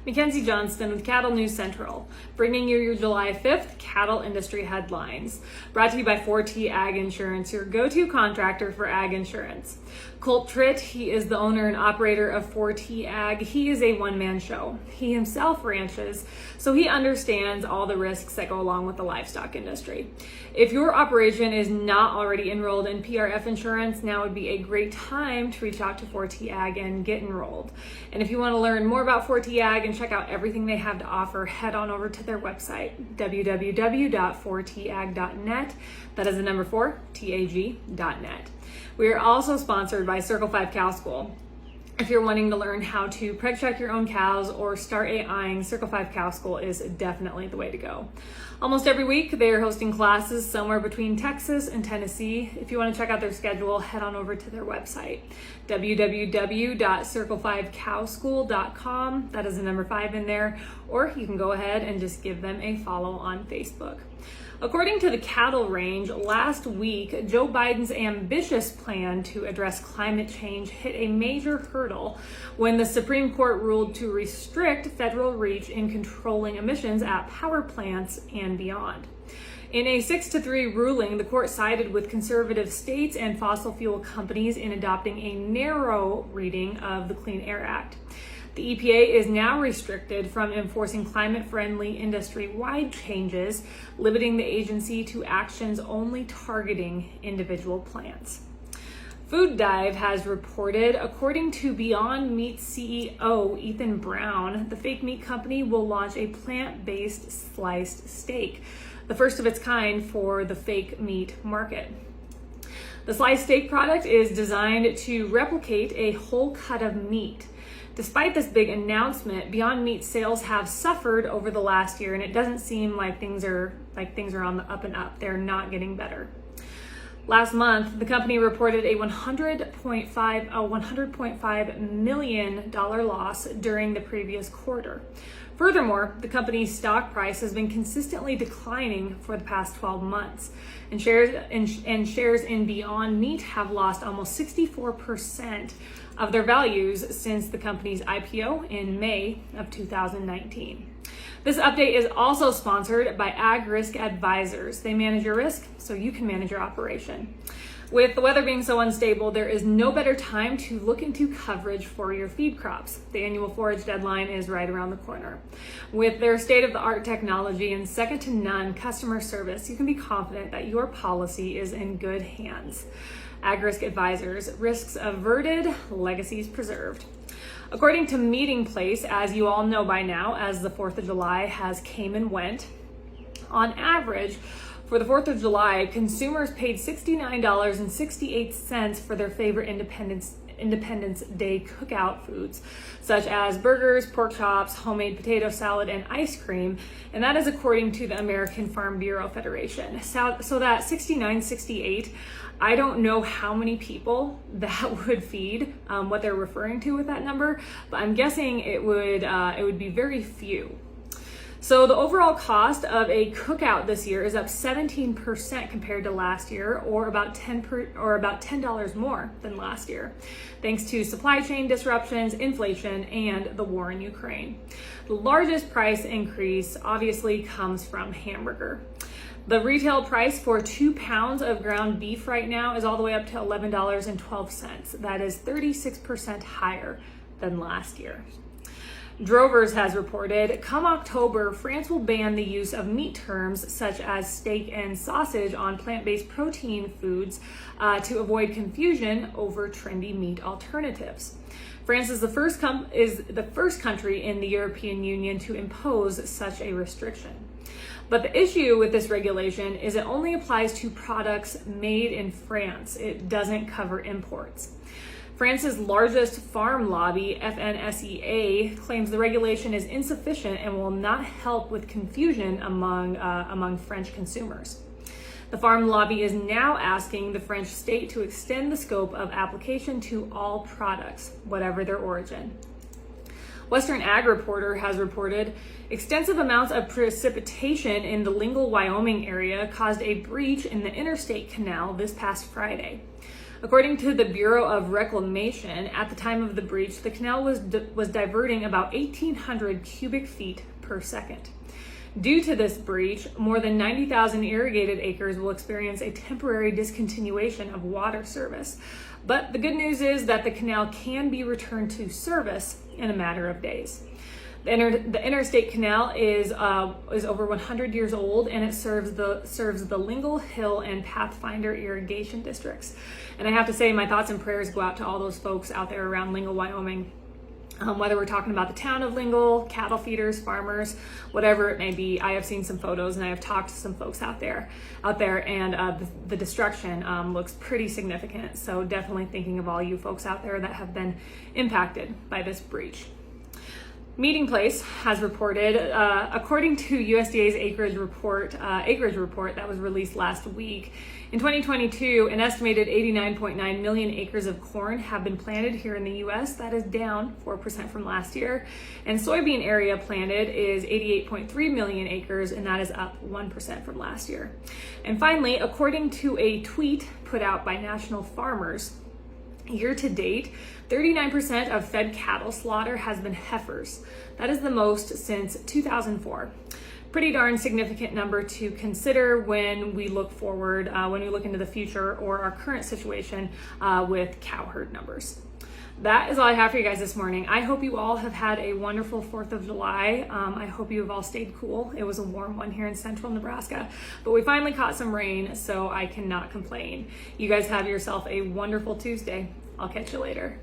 Mackenzie Johnston with Cattle News Central, bringing you your July 5th cattle industry headlines. Brought to you by 4T Ag Insurance, your go-to contractor for ag insurance. Colt Tritt, he is the owner and operator of 4T Ag. He is a one-man show. He himself ranches, so he understands all the risks that go along with the livestock industry. If your operation is not already enrolled in PRF insurance, now would be a great time to reach out to 4T Ag and get enrolled. And if you want to learn more about 4T Ag and check out everything they have to offer, head on over to their website, www.4tag.net. That is the number 4, TAG.net. We are also sponsored by Circle 5 Cow School. If you're wanting to learn how to preg check your own cows or start AIing, Circle 5 Cow School is definitely the way to go. Almost every week, they are hosting classes somewhere between Texas and Tennessee. If you want to check out their schedule, head on over to their website, www.circle5cowschool.com. That is the number 5 in there. Or you can go ahead and just give them a follow on Facebook. According to the cattle range, last week, Joe Biden's ambitious plan to address climate change hit a major hurdle when the Supreme Court ruled to restrict federal reach in controlling emissions at power plants and beyond. In a 6-3 ruling, the court sided with conservative states and fossil fuel companies in adopting a narrow reading of the Clean Air Act. The EPA is now restricted from enforcing climate-friendly industry-wide changes, limiting the agency to actions only targeting individual plants. Food Dive has reported, according to Beyond Meat CEO Ethan Brown, the fake meat company will launch a plant-based sliced steak, the first of its kind for the fake meat market. The sliced steak product is designed to replicate a whole cut of meat. Despite this big announcement, Beyond Meat sales have suffered over the last year, and it doesn't seem like things are on the up and up. They're not getting better. Last month, the company reported a $100.5 million loss during the previous quarter. Furthermore, the company's stock price has been consistently declining for the past 12 months, and shares in Beyond Meat have lost almost 64% of their values since the company's IPO in May of 2019. This update is also sponsored by Ag Risk Advisors. They manage your risk so you can manage your operation. With the weather being so unstable, there is no better time to look into coverage for your feed crops. The annual forage deadline is right around the corner. With their state-of-the-art technology and second-to-none customer service, you can be confident that your policy is in good hands. Ag Risk Advisors, risks averted, legacies preserved. According to Meeting Place, as you all know by now, as the 4th of July has came and went, on average, for the 4th of July, consumers paid $69.68 for their favorite Independence Day cookout foods, such as burgers, pork chops, homemade potato salad, and ice cream, and that is according to the American Farm Bureau Federation. So that $69.68, I don't know how many people that would feed, what they're referring to with that number, but I'm guessing it would be very few. So the overall cost of a cookout this year is up 17% compared to last year, or about $10 more than last year, thanks to supply chain disruptions, inflation, and the war in Ukraine. The largest price increase obviously comes from hamburger. The retail price for 2 pounds of ground beef right now is all the way up to $11.12. That is 36% higher than last year. Drovers has reported, come October, France will ban the use of meat terms such as steak and sausage on plant-based protein foods to avoid confusion over trendy meat alternatives. France is the first country in the European Union to impose such a restriction. But the issue with this regulation is it only applies to products made in France. It doesn't cover imports. France's largest farm lobby, FNSEA, claims the regulation is insufficient and will not help with confusion among French consumers. The farm lobby is now asking the French state to extend the scope of application to all products, whatever their origin. Western Ag Reporter has reported extensive amounts of precipitation in the Lingle, Wyoming area caused a breach in the interstate canal this past Friday. According to the Bureau of Reclamation, at the time of the breach, the canal was diverting about 1,800 cubic feet per second. Due to this breach, more than 90,000 irrigated acres will experience a temporary discontinuation of water service. But the good news is that the canal can be returned to service in a matter of days. The interstate canal is over 100 years old, and it serves the Lingle, Hill, and Pathfinder irrigation districts. And I have to say, my thoughts and prayers go out to all those folks out there around Lingle, Wyoming. Whether we're talking about the town of Lingle, cattle feeders, farmers, whatever it may be. I have seen some photos and I have talked to some folks out there, and the destruction looks pretty significant. So definitely thinking of all you folks out there that have been impacted by this breach. Meeting Place has reported, according to USDA's acreage report that was released last week, in 2022, an estimated 89.9 million acres of corn have been planted here in the U.S. That is down 4% from last year. And soybean area planted is 88.3 million acres, and that is up 1% from last year. And finally, according to a tweet put out by National Farmers, year to date, 39% of fed cattle slaughter has been heifers. That is the most since 2004. Pretty darn significant number to consider when we look forward, when we look into the future or our current situation with cow herd numbers. That is all I have for you guys this morning. I hope you all have had a wonderful 4th of July. I hope you have all stayed cool. It was a warm one here in central Nebraska, but we finally caught some rain, so I cannot complain. You guys have yourself a wonderful Tuesday. I'll catch you later.